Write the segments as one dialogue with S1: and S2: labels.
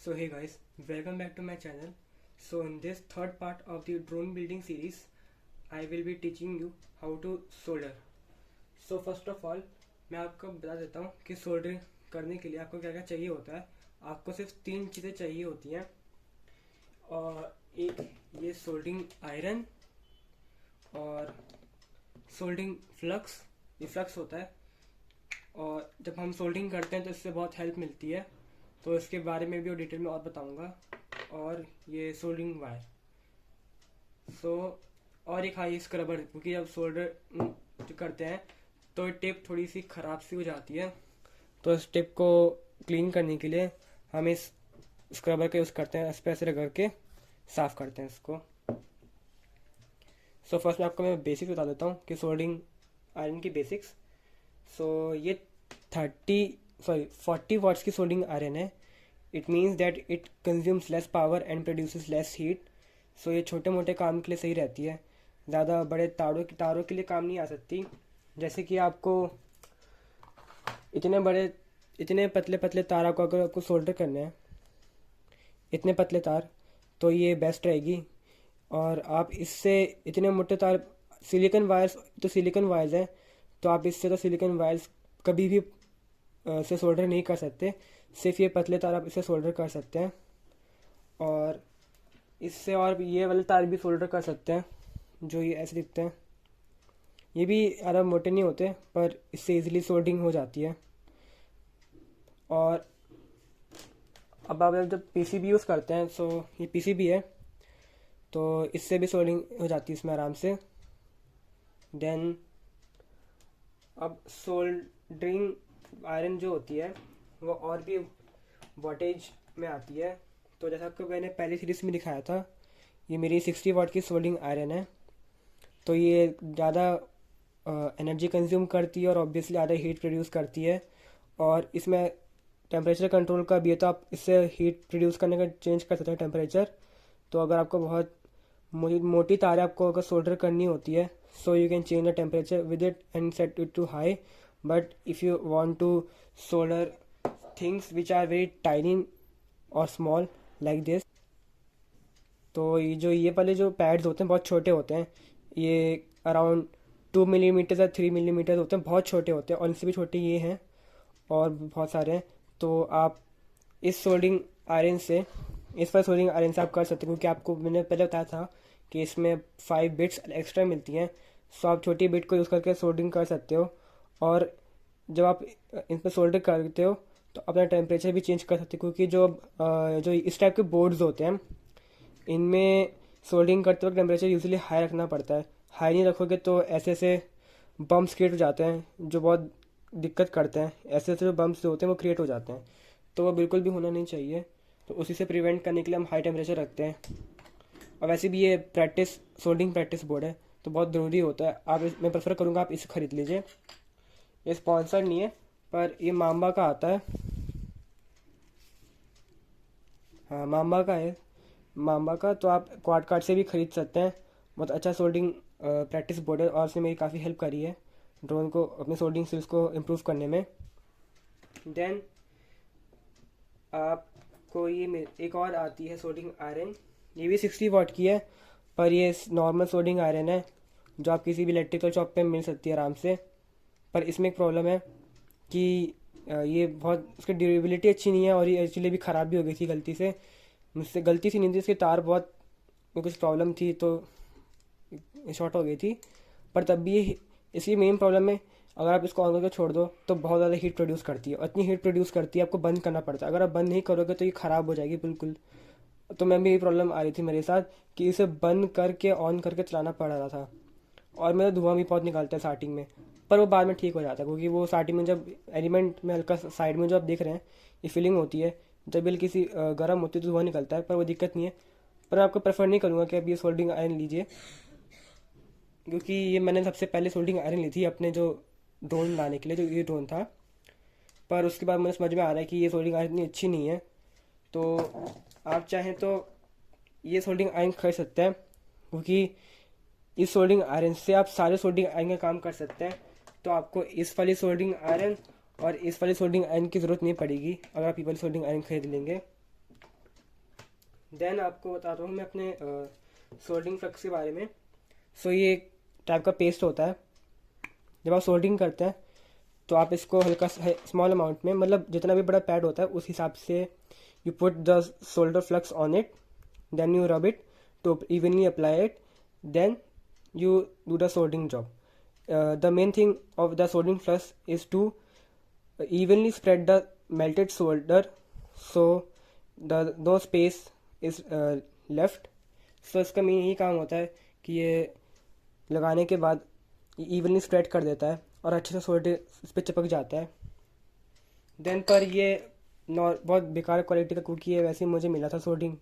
S1: So hey guys, welcome back to my channel. So in this third part of the drone building series, I will be teaching you how to solder. So first of all, मैं आपको बता देता हूँ कि soldering करने के लिए आपको क्या क्या चाहिए होता है। आपको सिर्फ तीन चीज़ें चाहिए होती हैं, और एक ये सोल्डरिंग आयरन और सोल्डरिंग फ्लक्स, ये फ्लक्स होता है। और जब हम सोल्डरिंग करते हैं तो इससे बहुत हेल्प मिलती है, तो इसके बारे में भी और डिटेल में और बताऊंगा। और ये सोल्डरिंग वायर, और एक हाई स्क्रबर, क्योंकि जब सोल्डर जो करते हैं तो टेप थोड़ी सी ख़राब सी हो जाती है, तो इस टेप को क्लीन करने के लिए हम इस स्क्रबर का यूज़ करते हैं। इस पर ऐसे रगड़ के साफ़ करते हैं इसको। सो फर्स्ट में आपको मैं बेसिक्स बता देता हूँ कि सोल्डरिंग आयरन की बेसिक्स। सो ये 40 वाट्स की सोल्डरिंग आयरन है। It means that it consumes less power and produces less heat. So ये छोटे मोटे काम के लिए सही रहती है, ज़्यादा बड़े तारों के लिए काम नहीं आ सकती। जैसे कि आपको इतने पतले पतले तार को अगर आपको सोल्डर करने हैं, इतने पतले तार, तो ये बेस्ट रहेगी। और आप इससे इतने मोटे तार, सिलिकॉन वायर्स हैं, तो आप इससे तो सिलिकॉन वायर्स कभी भी से सोल्डर नहीं कर सकते। सिर्फ ये पतले तार आप इससे सोल्डर कर सकते हैं। और इससे और ये वाले तार भी सोल्डर कर सकते हैं, जो ये ऐसे दिखते हैं। ये भी ज़्यादा मोटे नहीं होते, पर इससे इजीली सोल्डरिंग हो जाती है। और अब आप जब पीसीबी यूज़ करते हैं, सो ये पीसीबी है, तो इससे भी सोल्डरिंग हो जाती है इसमें आराम से। देन अब सोल्डरिंग आयरन जो होती है वो और भी वॉटेज में आती है। तो जैसा आपको मैंने पहली सीरीज में दिखाया था, ये मेरी 60 वाट की सोल्डरिंग आयरन है। तो ये ज़्यादा एनर्जी कंज्यूम करती है और ऑब्वियसली ज़्यादा हीट प्रोड्यूस करती है। और इसमें टेम्परेचर कंट्रोल का भी है, तो आप इससे हीट प्रोड्यूस करने का चेंज कर सकते हैं टेम्परेचर। तो अगर आपको बहुत मोटी तार आपको अगर सोल्डर करनी होती है, so you can change the temperature with it and set it to high. But if you want to solder things which are very tiny और स्मॉल लाइक दिस, तो ये वाले जो पैड्स होते हैं बहुत छोटे होते हैं। ये अराउंड 2 मिलीमीटर या 3 मिलीमीटर होते हैं, बहुत छोटे होते हैं। और इनसे भी छोटे ये हैं, और बहुत सारे हैं। तो आप इस सोल्डरिंग आयरन से आप कर सकते हो, क्योंकि आपको मैंने पहले बताया था कि इसमें 5 बिट्स एक्स्ट्रा मिलती हैं। सो आप छोटी बिट को यूज़ करके सोल्डरिंग कर सकते हो। और जब आप इन पर सोल्डर करते हो तो अपना टेम्परेचर भी चेंज कर सकते हो, क्योंकि जो इस टाइप के बोर्ड्स होते हैं, इनमें सोल्डरिंग करते वक्त टेम्परेचर यूजुअली हाई रखना पड़ता है। हाई नहीं रखोगे तो ऐसे बम्प्स क्रिएट हो जाते हैं, जो बहुत दिक्कत करते हैं। ऐसे जो बम्प्स होते हैं वो क्रिएट हो जाते हैं, तो वो बिल्कुल भी होना नहीं चाहिए। तो उसी से प्रिवेंट करने के लिए हम हाई टेम्परेचर रखते हैं। और वैसे भी ये सोल्डरिंग प्रैक्टिस बोर्ड है, तो बहुत ज़रूरी होता है। मैं प्रेफर करूँगा आप इसे ख़रीद लीजिए। ये स्पॉन्सर नहीं है, पर ये माम्बा का आता है। हाँ, माम्बा का है, माम्बा का। तो आप क्वाड कार्ड से भी ख़रीद सकते हैं। बहुत अच्छा सोल्डरिंग प्रैक्टिस बोर्ड है, और उसने मेरी काफ़ी हेल्प करी है ड्रोन को अपने सोल्डरिंग स्किल्स को इम्प्रूव करने में। देन आपको ये एक और आती है सोल्डरिंग आयरन। ये भी 60 वाट की है, पर ये नॉर्मल सोल्डरिंग आयरन है, जो आप किसी भी इलेक्ट्रिकल शॉप पे मिल सकती है आराम से। पर इसमें एक प्रॉब्लम है कि ये बहुत, उसकी ड्यूरेबिलिटी अच्छी नहीं है, और ये एक्चुअली भी ख़राब भी हो गई थी गलती से। मुझसे गलती से नहीं थी, इसकी तार बहुत कुछ प्रॉब्लम थी, तो शॉर्ट हो गई थी। पर तब भी इसकी मेन प्रॉब्लम है, अगर आप इसको ऑन करके छोड़ दो तो बहुत ज़्यादा हीट प्रोड्यूस करती है। और इतनी हीट प्रोड्यूस करती है आपको बंद करना पड़ता है। अगर आप बंद नहीं करोगे तो ये ख़राब हो जाएगी बिल्कुल। तो मैं भी यही प्रॉब्लम आ रही थी मेरे साथ कि इसे बंद करके ऑन करके चलाना पड़ रहा था, और मेरा धुआं भी बहुत निकलता है स्टार्टिंग में। पर वो बाद में ठीक हो जाता है, क्योंकि वो स्टार्टिंग में जब एलिमेंट में हल्का साइड में जो आप देख रहे हैं, ये फीलिंग होती है जब बिल किसी गर्म होती है तो धुआं निकलता है, पर वो दिक्कत नहीं है। पर मैं आपको प्रेफर नहीं करूँगा कि आप ये सोल्डरिंग आयरन लीजिए, क्योंकि ये मैंने सबसे पहले सोल्डरिंग आयरन ली थी अपने जो ड्रोन लाने के लिए, जो ये ड्रोन था। पर उसके बाद मुझे समझ में आ रहा है कि ये सोल्डरिंग आयरन इतनी अच्छी नहीं है। तो आप चाहें तो ये सोल्डरिंग आयरन खरीद सकते हैं, क्योंकि इस सोल्डरिंग आयरन से आप सारे सोल्डरिंग आयरन का काम कर सकते हैं। तो आपको इस वाली सोल्डरिंग आयरन और इस वाली सोल्डरिंग आयरन की ज़रूरत नहीं पड़ेगी अगर आप ये वाली सोल्डरिंग आयरन खरीद लेंगे। देन आपको बताता हूँ मैं अपने सोल्डरिंग फ्लक्स के बारे में। सो ये एक टाइप का पेस्ट होता है। जब आप सोल्डरिंग करते हैं तो आप इसको हल्का स्मॉल अमाउंट में, मतलब जितना भी बड़ा पैड होता है उस हिसाब से you put the solder flux on it, then you rub it to evenly apply it, then you do the soldering job. The main thing of the soldering flux is to evenly spread the melted solder, so the no space is left. So इसका main यही काम होता है कि ये लगाने के बाद इवनली स्प्रेड कर देता है और अच्छे से सोल्डर इस पर चिपक जाता है। देन पर ये बहुत बेकार क्वालिटी का क्योंकि ये वैसे ही मुझे मिला था सोल्डरिंग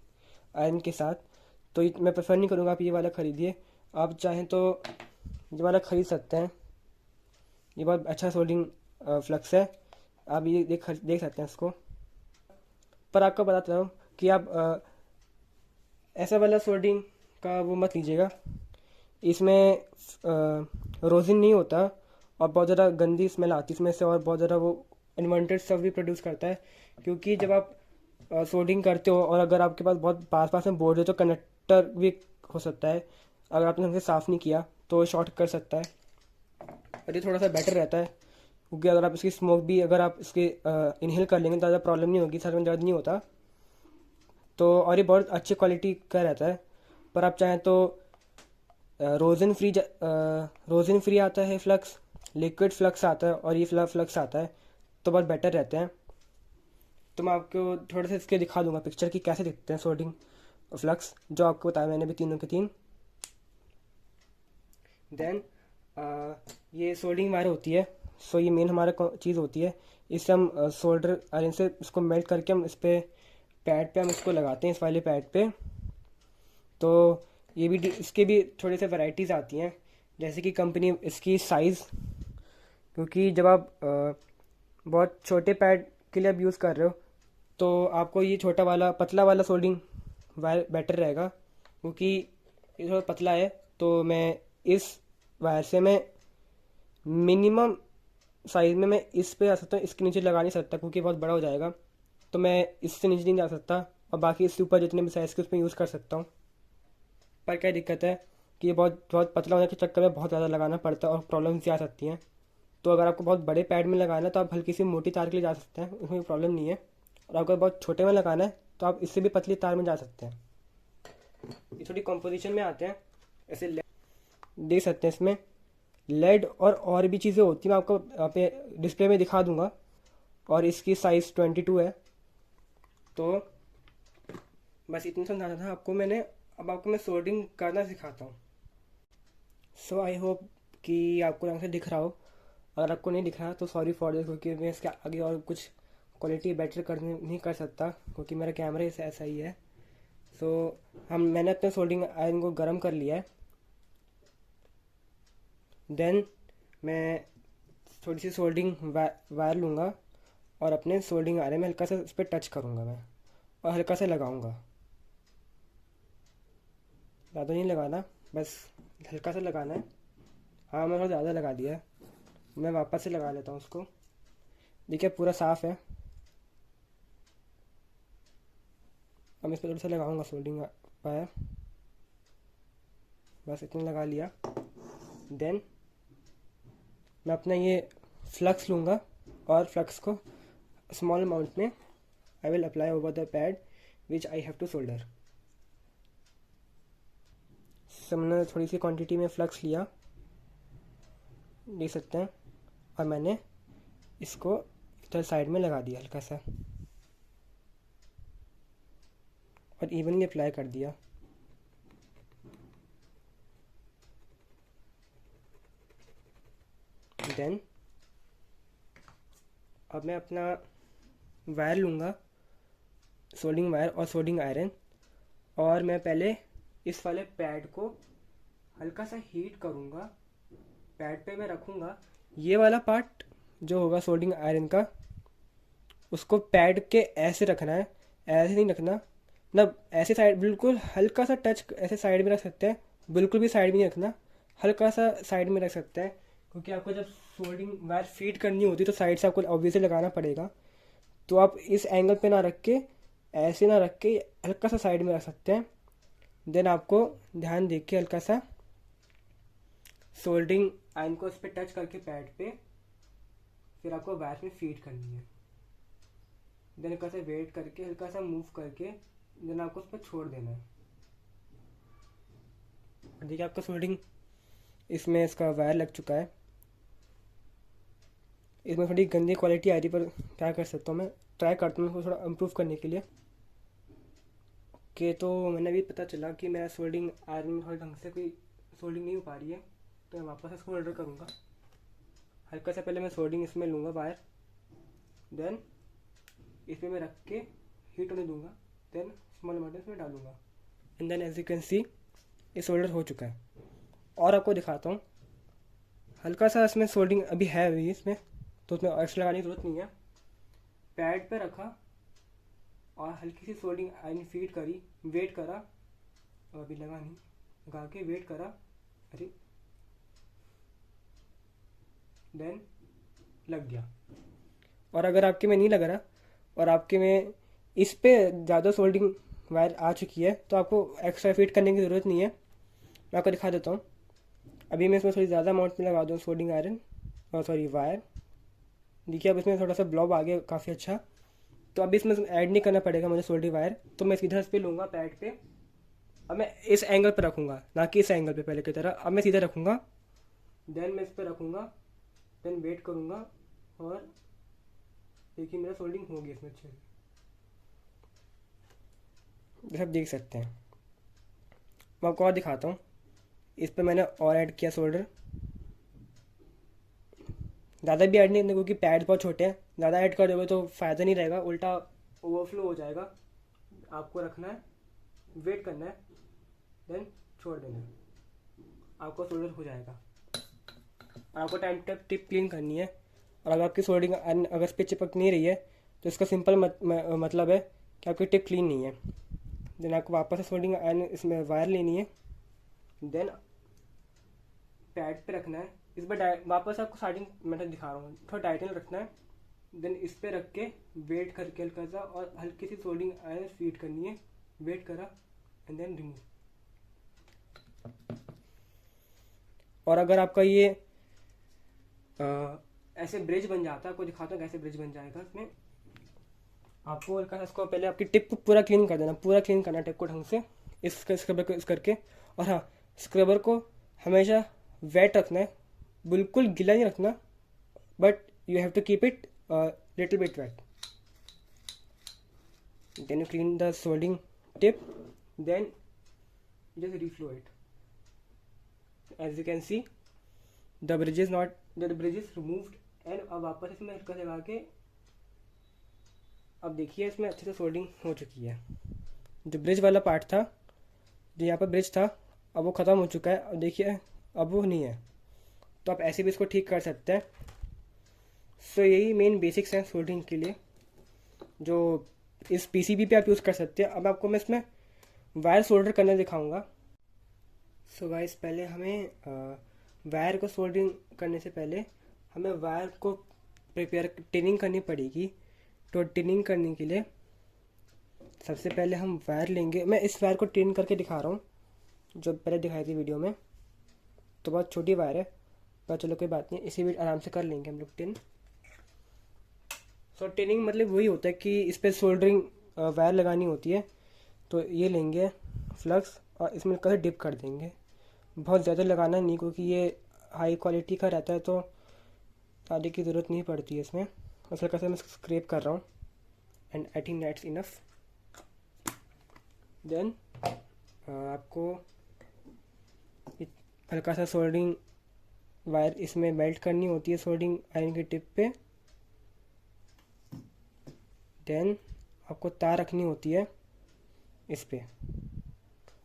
S1: आयरन के साथ, तो मैं प्रेफर नहीं करूँगा आप ये वाला ख़रीदिए। आप चाहें तो ये वाला ख़रीद सकते हैं, ये बहुत अच्छा सोल्डरिंग फ्लक्स है, आप ये देख सकते हैं इसको। पर आपको बताता हूँ कि आप ऐसा वाला सोल्डरिंग का वो मत लीजिएगा, इसमें रोजिन नहीं होता और बहुत ज़्यादा गंदी स्मेल आती है इसमें से, और बहुत ज़्यादा वो अनवांटेड स्टफ भी प्रोड्यूस करता है। क्योंकि जब आप सोल्डरिंग करते हो और अगर आपके पास बहुत पास में बोर्ड है तो कनेक्टर भी हो सकता है, अगर आपने हमसे साफ़ नहीं किया तो शॉर्ट कर सकता है। और ये थोड़ा सा बेटर रहता है क्योंकि अगर आप इसकी स्मोक भी अगर आप इसके इनहेल कर लेंगे तो ज़्यादा प्रॉब्लम नहीं होगी, सर में दर्द नहीं होता। तो और ये बहुत अच्छी क्वालिटी का रहता है। पर आप चाहें तो रोजिन फ्री आता है फ्लक्स, लिक्विड फ्लक्स आता है और ये फ्लक्स आता है, तो बहुत बेटर रहते हैं। तो मैं आपको थोड़ा सा इसके दिखा दूंगा पिक्चर की कैसे दिखते हैं सोल्डरिंग फ्लक्स, जो आपको बताया मैंने भी तीनों के तीन। देन ये सोल्डरिंग वायर होती है। सो ये मेन हमारा चीज़ होती है, इससे हम सोल्डर आयरन से इसको मेल्ट करके हम इस पर पैड पे हम इसको लगाते हैं, इस वाले पैड पे। तो ये भी इसके भी थोड़े से वैरायटीज़ आती हैं, जैसे कि कंपनी इसकी साइज़, क्योंकि जब आप बहुत छोटे पैड के लिए आप यूज़ कर रहे हो तो आपको ये छोटा वाला पतला वाला सोल्डरिंग वायर बेटर रहेगा, क्योंकि ये थोड़ा पतला है। तो मैं इस वायर से मैं मिनिमम साइज़ में मैं इस पे आ सकता हूँ, इसके नीचे लगा नहीं सकता क्योंकि बहुत बड़ा हो जाएगा, तो मैं इससे नीचे नहीं जा सकता, और बाकी इससे ऊपर जितने भी साइज़ के उसमें यूज़ कर सकता हूँ। पर क्या दिक्कत है कि ये बहुत बहुत पतला होने के चक्कर में बहुत ज़्यादा लगाना पड़ता है और प्रॉब्लम्स आ सकती हैं। तो अगर आपको बहुत बड़े पैड में लगाना है तो आप हल्की सी मोटी तार के लिए जा सकते हैं, उसमें कोई प्रॉब्लम नहीं है। और अगर बहुत छोटे में लगाना है तो आप इससे भी पतली तार में जा सकते हैं। ये थोड़ी कॉम्पोजिशन में आते हैं, ऐसे देख सकते हैं इसमें लेड और भी चीज़ें होती हैं, मैं आपको यहाँ पे डिस्प्ले में दिखा दूंगा। और इसकी साइज़ 22 है। तो बस इतना समझाना था आपको मैंने। अब आपको मैं सोल्डरिंग करना सिखाता हूँ। सो आई होप कि आपको ढंग से दिख रहा हो। अगर आपको नहीं दिख रहा तो सॉरी फॉर दिस, क्योंकि मैं इसके आगे और कुछ क्वालिटी बेटर करने नहीं कर सकता क्योंकि मेरा कैमरा ऐसा ही है। सो मैंने अपने सोल्डरिंग आयरन को गर्म कर लिया है। देन मैं थोड़ी सी सोल्डरिंग वायर लूँगा और अपने सोल्डरिंग आयरन में हल्का सा इस पर टच करूँगा मैं, और हल्का सा लगाऊँगा, ज़्यादा नहीं लगाना, बस हल्का सा लगाना है। हाँ मैं थोड़ा ज़्यादा लगा दिया है, मैं वापस से लगा लेता हूँ उसको। देखिए पूरा साफ़ है। अब मैं इस पर थोड़ा सा लगाऊँगा सोल्डरिंग वायर, बस इतना लगा लिया। देन मैं अपना ये फ्लक्स लूँगा और फ्लक्स को स्मॉल अमाउंट में I will apply over the pad which I have to solder. हमने थोड़ी सी क्वांटिटी में फ्लक्स लिया, देख सकते हैं, और मैंने इसको इधर साइड में लगा दिया हल्का सा और इवनली अप्लाई कर दिया। देन अब मैं अपना वायर लूँगा, सोल्डरिंग वायर और सोल्डरिंग आयरन, और मैं पहले इस वाले पैड को हल्का सा हीट करूँगा। पैड पे मैं रखूँगा, ये वाला पार्ट जो होगा सोल्डरिंग आयरन का उसको पैड के ऐसे रखना है, ऐसे नहीं रखना, मतलब ऐसे साइड बिल्कुल हल्का सा टच ऐसे साइड में रख सकते हैं, बिल्कुल भी साइड में नहीं रखना, हल्का सा साइड में रख सकते हैं, क्योंकि आपको जब सोल्डरिंग वायर फीड करनी होती है तो साइड से आपको ऑब्वियसली लगाना पड़ेगा। तो आप इस एंगल पे ना रख के ऐसे ना रख के हल्का सा साइड में रख सकते हैं। देन आपको ध्यान दे के हल्का सा सोल्डरिंग आयरन को उस पर टच करके पैड पे फिर आपको वायर में फीड करनी है। देन हल्का सा वेट करके हल्का सा मूव करके देन आपको उस पर छोड़ देना है। देखिए आपका सोल्डरिंग इसमें इसका वायर लग चुका है। इसमें थोड़ी गंदी क्वालिटी आ रही पर क्या कर सकता हूँ, मैं ट्राई करता हूँ इसको थोड़ा इम्प्रूव करने के लिए। ओके, तो मैंने भी पता चला कि मेरा सोल्डरिंग आयरन में थोड़ा ढंग से कोई सोल्डरिंग नहीं हो पा रही है, तो मैं वापस इसको सोल्डर करूँगा। हल्का सा पहले मैं सोल्डरिंग इसमें लूँगा वायर, देन इसमें मैं रख के हीट होने दूँगा, देन स्मॉल अमाउंट इसमें डालूँगा and then as you can see ये सोल्डर हो चुका है। और आपको दिखाता हूँ, हल्का सा इसमें सोल्डरिंग अभी है अभी इसमें, तो उसमें एक्स्ट्रा लगाने की ज़रूरत नहीं है। पैड पे रखा और हल्की सी सोल्डरिंग आयरन फीड करी, वेट करा, और अभी लगा नहीं, लगा के वेट करा, अरे देन लग गया। और अगर आपके में नहीं लग रहा और आपके में इस पे ज़्यादा सोल्डरिंग वायर आ चुकी है तो आपको एक्स्ट्रा फीड करने की ज़रूरत नहीं है। मैं आपको दिखा देता हूँ। अभी मैं इसमें थोड़ी ज़्यादा अमाउंट में लगा दूँ सोल्डरिंग आयरन और सॉरी वायर। देखिए अब इसमें थोड़ा सा ब्लॉब आ गया काफ़ी अच्छा। तो अभी इसमें ऐड नहीं करना पड़ेगा मुझे सोल्डरिंग वायर, तो मैं सीधा इस पर लूँगा पैड पे। अब मैं इस एंगल पर रखूँगा, ना कि इस एंगल पे पहले की तरह। अब मैं सीधा रखूँगा, देन मैं इस पर रखूँगा, देन वेट करूँगा और देखिए मेरा सोल्डरिंग हो गया इसमें अच्छे से, जैसे आप देख सकते हैं। मैं आपको और दिखाता हूँ। इस पर मैंने और ऐड किया सोल्डर, ज़्यादा भी ऐड नहीं करना क्योंकि पैड बहुत छोटे हैं। ज़्यादा ऐड कर दोगे तो फ़ायदा नहीं रहेगा, उल्टा ओवरफ्लो हो जाएगा। आपको रखना है, वेट करना है, देन छोड़ देना है, आपका सोल्डर हो जाएगा। आपको टाइम तक टिप क्लीन करनी है। और अगर आपकी सोल्डरिंग अगर इस पर चिपक नहीं रही है तो इसका सिंपल मतलब है कि आपकी टिप क्लीन नहीं है। देन आपको वापस से सोल्डरिंग आयरन इसमें वायर लेनी है, देन पैड पे रखना है। इस पर वापस आपको स्टार्टिंग मेथड दिखा रहा हूँ, थोड़ा टाइटन रखना है, देन इस पर रख के वेट करके हल्का सा और हल्की सी सोल्डरिंग आयरन फीड करनी है, वेट करा एंड देन रिमूव। और अगर आपका ये ऐसे ब्रिज बन जाता है, आपको दिखाता हूँ कैसे ब्रिज बन जाएगा। इसमें आपको हल्का सा इसको पहले आपकी टिप को पूरा क्लीन कर देना, पूरा क्लीन करना टिप को ढंग से इस स्क्रबर को इस करके। और हाँ, स्क्रबर को हमेशा वेट रखना है, बिल्कुल गीला नहीं रखना, but you have to keep it little bit wet. Then you clean the soldering tip, then just reflow it. As you can see the bridge is removed and अब वापस इसमें हल्का लगा के अब देखिए इसमें अच्छे से सोल्डिंग हो चुकी है। जो ब्रिज वाला पार्ट था, जो यहाँ पर ब्रिज था, अब वो ख़त्म हो चुका है। अब देखिए अब वो नहीं है, तो आप ऐसे भी इसको ठीक कर सकते हैं। सो यही मेन बेसिक्स हैं सोल्डरिंग के लिए, जो इस पीसीबी पे आप यूज़ कर सकते हैं। अब आपको मैं इसमें वायर सोल्डर करना दिखाऊंगा। सो गाइस, पहले हमें वायर को सोल्डरिंग करने से पहले हमें वायर को टिनिंग करनी पड़ेगी। तो टिनिंग करने के लिए सबसे पहले हम वायर लेंगे। मैं इस वायर को टिन करके दिखा रहा हूँ, जो पहले दिखाई थी वीडियो में। तो बहुत छोटी वायर है, पर चलो कोई बात नहीं, इसी भी आराम से कर लेंगे हम लोग टिन। सो टिनिंग मतलब वही होता है कि इस पर सोल्डरिंग वायर लगानी होती है। तो ये लेंगे फ्लक्स और इसमें कहीं डिप कर देंगे। बहुत ज़्यादा लगाना नहीं क्योंकि ये हाई क्वालिटी का रहता है, तो आगे की ज़रूरत नहीं पड़ती है इसमें। और हल्का सा मैं स्क्रैप कर रहा हूँ and I think that's enough. Then आपको हल्का सा सोल्डरिंग वायर इसमें मेल्ट करनी होती है सोल्डरिंग आयरन की टिप पे। देन आपको तार रखनी होती है इस पर।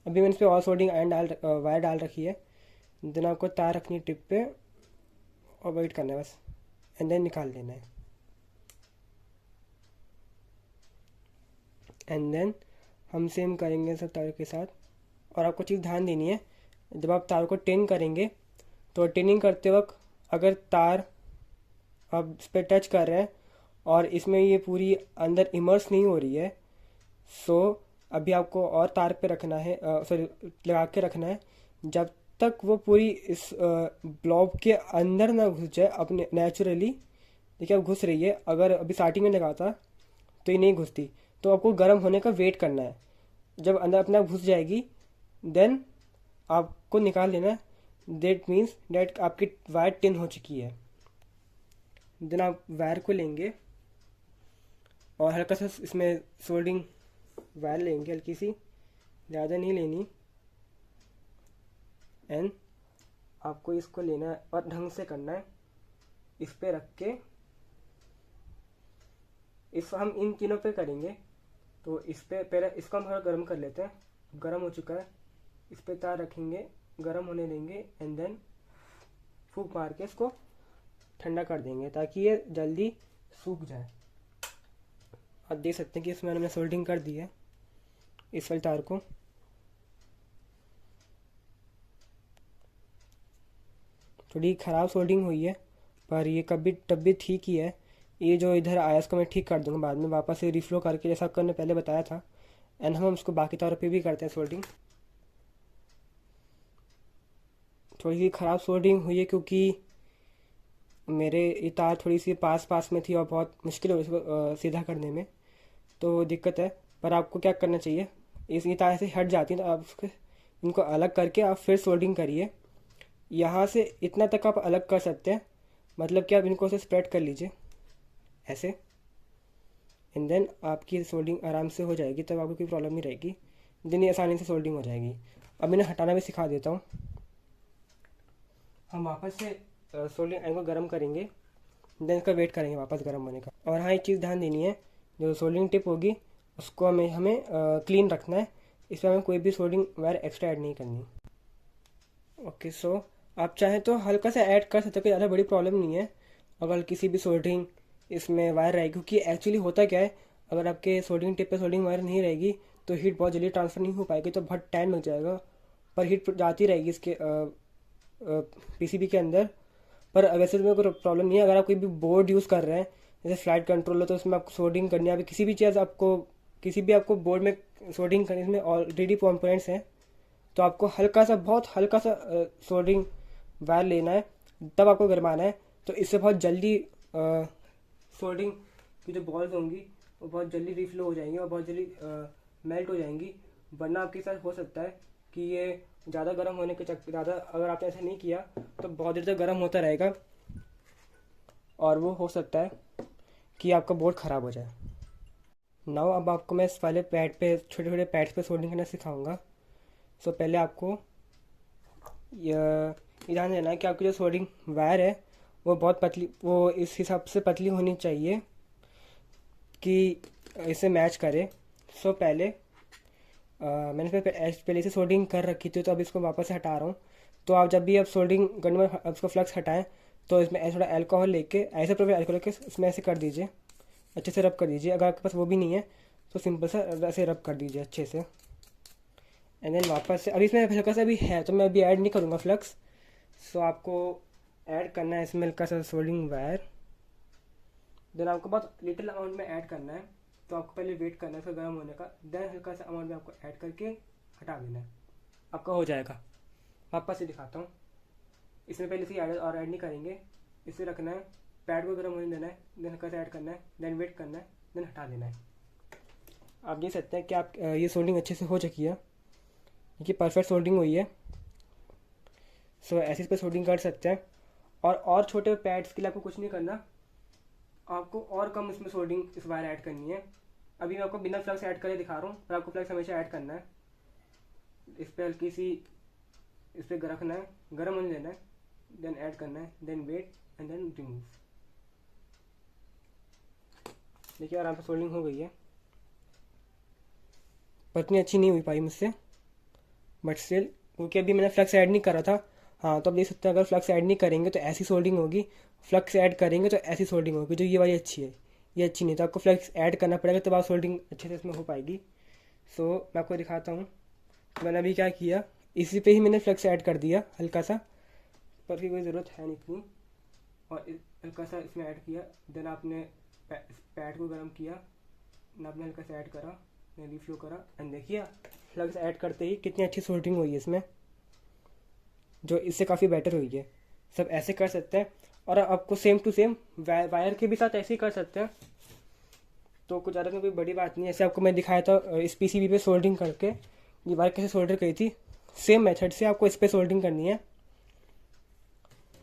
S1: अभी मैंने इस पर और सोल्डरिंग आयरन वायर डाल रखी है। देन आपको तार रखनी है टिप पे और वेट करना है बस, एंड देन निकाल देना है। एंड देन हम सेम करेंगे सब तार के साथ। और आपको चीज़ ध्यान देनी है, जब आप तार को टिन करेंगे तो टिनिंग करते वक्त अगर तार आप इस पर टच कर रहे हैं और इसमें ये पूरी अंदर इमर्स नहीं हो रही है, सो अभी आपको और तार पे रखना है, सॉरी, लगा के रखना है जब तक वो पूरी इस ब्लॉब के अंदर ना घुस जाए अपने नेचुरली। देखिए अब घुस रही है, अगर अभी स्टार्टिंग में लगाता तो ये नहीं घुसती। तो आपको गर्म होने का वेट करना है। जब अंदर अपने आप घुस जाएगी देन आपको निकाल लेना है। दैट मीन्स डेट आपकी वायर टिन हो चुकी है। देन आप वायर को लेंगे और हल्का सा इसमें सोल्डिंग वायर लेंगे, हल्की सी, ज़्यादा नहीं लेनी। एंड आपको इसको लेना है और ढंग से करना है। इस पे रख के इस हम इन तीनों पे करेंगे। तो इस पे पहले इसको हम थोड़ा गर्म कर लेते हैं। गर्म हो चुका है, इस पे तार रखेंगे, गर्म होने देंगे एंड देन फूंक मार के इसको ठंडा कर देंगे ताकि ये जल्दी सूख जाए। आप देख सकते हैं कि इसमें हमने सोल्डिंग कर दी है इस वाली तार को। थोड़ी ख़राब सोल्डिंग हुई है पर ये कभी तब भी ठीक ही है। ये जो इधर आया इसको मैं ठीक कर दूंगा बाद में वापस से रिफ्लो करके, जैसा आपको मैंने पहले बताया था। एंड हम उसको बाकी तारों पे भी करते हैं सोल्डिंग। थोड़ी सी ख़राब सोल्डिंग हुई है क्योंकि मेरे ये तार थोड़ी सी पास पास में थी और बहुत मुश्किल हो इसको सीधा करने में, तो दिक्कत है। पर आपको क्या करना चाहिए, इस ये तार से हट जाती है तो आप उसके इनको अलग करके आप फिर सोल्डिंग करिए। यहाँ से इतना तक आप अलग कर सकते हैं, मतलब कि आप इनको से स्प्रेड कर लीजिए ऐसे। एंड देन आपकी सोल्डिंग आराम से हो जाएगी, तब आपको कोई प्रॉब्लम नहीं रहेगी। देन ये आसानी से सोल्डिंग हो जाएगी। अब इन्हें हटाना भी सिखा देता हूँ। हम वापस से सोल्डिंग आयरन को गर्म करेंगे, देन इसका वेट करेंगे वापस गर्म होने का। और हाँ, एक चीज़ ध्यान देनी है, जो सोल्डिंग टिप होगी उसको हमें क्लीन रखना है। इसमें हमें कोई भी सोल्डिंग वायर एक्स्ट्रा ऐड नहीं करनी। ओके, सो आप चाहें तो हल्का सा ऐड कर सकते हो, कोई ज़्यादा बड़ी प्रॉब्लम नहीं है अगर किसी भी सोल्डरिंग इसमें वायर रहेगी। क्योंकि एक्चुअली होता क्या है, अगर आपके सोल्डरिंग टिप पे सोल्डरिंग वायर नहीं रहेगी तो हीट बहुत जल्दी ट्रांसफ़र नहीं हो पाएगी, तो बहुत टाइम लग जाएगा। पर हीट जाती रहेगी इसके पीसीबी के अंदर। पर वैसे तो मेरे को प्रॉब्लम नहीं है। अगर आप कोई भी बोर्ड यूज़ कर रहे हैं जैसे फ्लाइट कंट्रोलर, तो उसमें आपको सोल्डरिंग करनी है। अभी किसी भी चीज़ आपको किसी भी आपको बोर्ड में सोल्डरिंग करने में ऑलरेडी कंपोनेंट्स हैं, तो आपको हल्का सा, बहुत हल्का सा सोल्डरिंग वायर लेना है, तब आपको गरमाना है। तो इससे बहुत जल्दी सोल्डरिंग की जो बॉल्स होंगी वो बहुत जल्दी रिफ्लो हो जाएंगी और बहुत जल्दी मेल्ट हो जाएंगी। वरना आपके साथ हो सकता है कि ये ज़्यादा गर्म होने के चक्कर, ज़्यादा अगर आपने ऐसा नहीं किया तो बहुत देर तक गर्म होता रहेगा और वो हो सकता है कि आपका बोर्ड ख़राब हो जाए। नाउ अब आपको मैं इस वाले पैड पे, छोटे छोटे पैड्स पे सोल्डिंग करना सिखाऊंगा। सो पहले आपको ये ध्यान देना है कि आपकी जो सोल्डरिंग वायर है वो बहुत पतली, वो इस हिसाब से पतली होनी चाहिए कि इसे मैच करे। सो पहले मैंने इसमें पहले से सोल्डरिंग कर रखी थी, तो अब इसको वापस से हटा रहा हूँ। तो आप जब भी आप सोल्डरिंग करने में अब इसको फ्लक्स हटाएं तो इसमें थोड़ा अल्कोहल लेके, ऐसे प्रॉपर अल्कोहल लेके इसमें ऐसे कर दीजिए, अच्छे से रब कर दीजिए। अगर आपके पास वो भी नहीं है तो सिंपल सा ऐसे रब कर दीजिए अच्छे से। एंड देन वापस से, अभी इसमें हल्का सा भी है तो मैं अभी ऐड नहीं करूँगा फ्लक्स। सो आपको ऐड करना है इसमें हल्का सा सोल्डरिंग वायर। देन आपको बहुत लिटिल अमाउंट में ऐड करना है, तो आपको पहले वेट करना है इसका गर्म होने का। देन हल्का सा अमाउंट में आपको ऐड करके हटा देना है, आपका हो जाएगा। वापस से दिखाता हूँ। इसमें पहले से ऐड और ऐड नहीं करेंगे, इसे रखना है, पैड को गर्म होने देना है, देन हल्का सा ऐड करना है, देन वेट करना है, देन हटा देना है। आप देख सकते हैं कि आप ये सोल्डिंग अच्छे से हो चुकी है, ये परफेक्ट सोल्डिंग हुई है। सो ऐसे इस पर सोल्डिंग कर सकते हैं। और छोटे पैड्स के लिए आपको कुछ नहीं करना, आपको और कम इसमें सोल्डिंग इस बार ऐड करनी है। अभी मैं आपको बिना फ्लक्स ऐड करे दिखा रहा हूँ, पर आपको फ्लक्स हमेशा ऐड करना है। इस पर हल्की सी इस पर रखना है, गर्म होने देना है, देन ऐड करना है, then wait and then remove. देखिए आराम से सोल्डिंग हो गई है, पर इतनी अच्छी नहीं हुई पाई मुझसे, बट स्टिल, क्योंकि अभी मैंने फ्लक्स ऐड नहीं करा था। हाँ, तो आप देख सकते हैं अगर फ्लक्स ऐड नहीं करेंगे तो ऐसी सोल्डिंग होगी, फ्लक्स ऐड करेंगे तो ऐसी सोल्डिंग होगी। जो ये वाली अच्छी है, ये अच्छी नहीं, तो आपको फ्लक्स ऐड करना पड़ेगा तब आप सोल्डिंग अच्छे से इसमें हो पाएगी। सो मैं आपको दिखाता हूँ मैंने अभी क्या किया। इसी पे ही मैंने फ्लक्स ऐड कर दिया हल्का सा, पर फिर कोई ज़रूरत है नहीं इतनी। और हल्का सा इसमें ऐड किया, देन आपने पैड को गर्म किया, आपने हल्का सा ऐड करा, रिफ्यू करा एंड देखिए फ्लग्स ऐड करते ही कितनी अच्छी सोल्डरिंग हुई है इसमें, जो इससे काफ़ी बेटर हुई है। सब ऐसे कर सकते हैं और आपको सेम टू सेम वायर के भी साथ ऐसे ही कर सकते हैं, तो कुछ ज़्यादा कोई बड़ी बात नहीं है। ऐसे आपको मैं दिखाया था इस पीसीबी पे सोल्डरिंग करके, ये वायर कैसे सोल्डर करी थी, सेम मेथड से आपको इस पर सोल्डरिंग करनी है।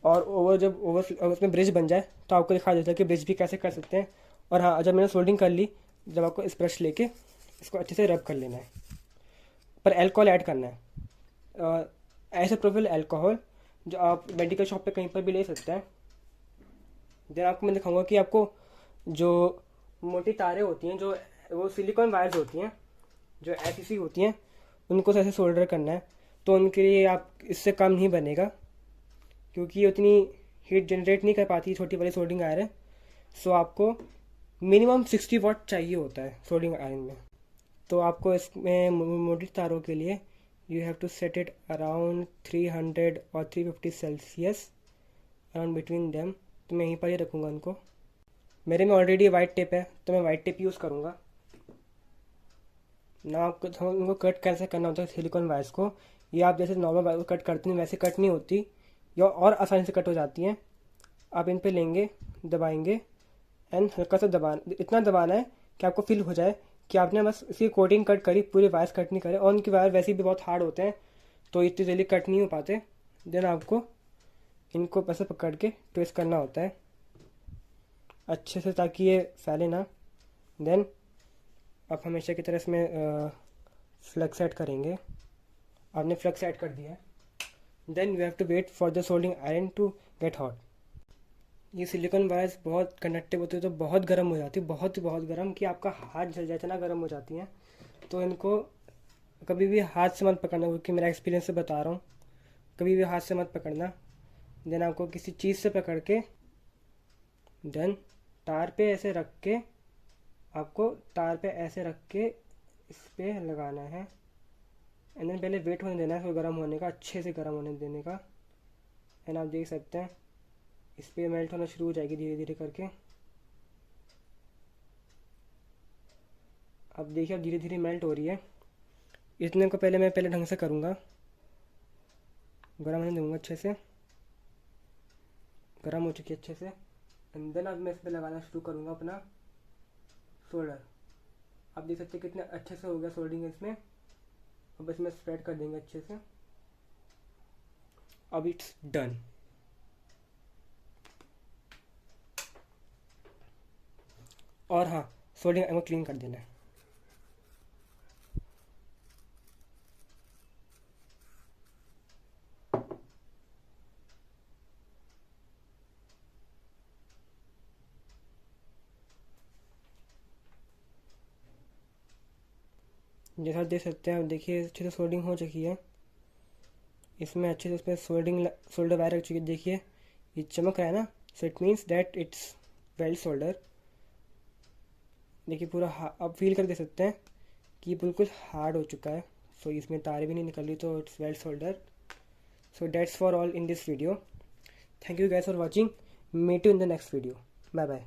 S1: और जब उसमें ब्रिज बन जाए तो आपको दिखा देता है कि ब्रिज भी कैसे कर सकते हैं। और हाँ, जब मैंने सोल्डरिंग कर ली, जब आपको इस ब्रश लेके इसको अच्छे से रब कर लेना है, पर अल्कोहल ऐड करना है, ऐसे प्रोफिल अल्कोहल जो आप मेडिकल शॉप पे कहीं पर भी ले सकते हैं। देन आपको मैं दिखाऊंगा कि आपको जो मोटी तारें होती हैं, जो वो सिलिकॉन वायर्स होती हैं, जो ऐसी होती हैं, उनको ऐसे सोल्डर करना है। तो उनके लिए आप इससे कम नहीं बनेगा, क्योंकि ये उतनी हीट जनरेट नहीं कर पाती छोटी वाली सोल्डरिंग आयरन। सो आपको मिनिमम 60 वाट चाहिए होता है सोल्डरिंग आयरन में। तो आपको इसमें मोटी तारों के लिए you have to set it around 300 और 350 सेल्सियस, अराउंड बिटवीन देम। तो मैं यहीं पर ही रखूँगा उनको। मेरे में ऑलरेडी वाइट टेप है, तो मैं वाइट टेप यूज़ करूँगा ना। आपको उनको कट कैसे करना होता है सिलिकॉन वायर्स को, ये आप जैसे नॉर्मल वायर को कट करते हैं वैसे कट नहीं होती, या और आसानी से कट हो जाती हैं। आप इन पे लेंगे, दबाएंगे एंड हल्का सा इतना दबाना है कि आपको फील हो जाए कि आपने बस इसकी कोटिंग कट करी, पूरे वायर्स कट नहीं करे। और उनके वायर वैसे भी बहुत हार्ड होते हैं, तो इतनी जल्दी कट नहीं हो पाते। देन आपको इनको पैसे पकड़ के ट्विस्ट करना होता है अच्छे से, ताकि ये फैले ना। देन आप हमेशा की तरह इसमें फ्लक्स ऐड करेंगे। आपने फ्लक्स ऐड कर दिया है। Then you have to wait for the soldering iron to get hot. ये सिलिकॉन वायर्स बहुत कंडक्टिव होती है, तो बहुत गर्म हो जाती है, बहुत गर्म, कि आपका हाथ जल जाए, इतना गर्म हो जाती हैं। तो इनको कभी भी हाथ से मत पकड़ना, क्योंकि मेरा एक्सपीरियंस से बता रहा हूँ, कभी भी हाथ से मत पकड़ना। देन आपको किसी चीज़ से पकड़ के, देन तार पे ऐसे रख के, आपको तार पे ऐसे रख के इस पर लगाना है। एंड देन पहले वेट होने देना है इसको गर्म होने का, अच्छे से गर्म होने देने का। एंड आप देख सकते हैं इस पर मेल्ट होना शुरू हो जाएगी धीरे धीरे करके। अब देखिए अब धीरे धीरे मेल्ट हो रही है। इतने को मैं पहले ढंग से करूँगा, गर्म होने दूँगा अच्छे से। गर्म हो चुकी है अच्छे से। एंड देन अब मैं इस पर लगाना शुरू करूँगा अपना सोल्डर। आप देख सकते हैं कितने अच्छे से हो गया सोल्डिंग इसमें। अब इसमें स्प्रेड कर देंगे अच्छे से। अब इट्स डन। और हाँ, सोल्डिंग आयरन को क्लीन कर देना है। जैसा देख सकते हैं, आप देखिए अच्छे से सोल्डिंग हो चुकी है इसमें, अच्छे से उसमें सोल्डर वायर रख चुकी है। देखिए ये चमक रहा है ना, so it means that it's well solder. देखिए पूरा आप फील कर दे सकते हैं कि ये बिल्कुल हार्ड हो चुका है। सो इसमें तारे भी नहीं निकल रही, तो it's well solder. So that's for all in this video. Thank you guys for watching. Meet you in the next video. Bye bye.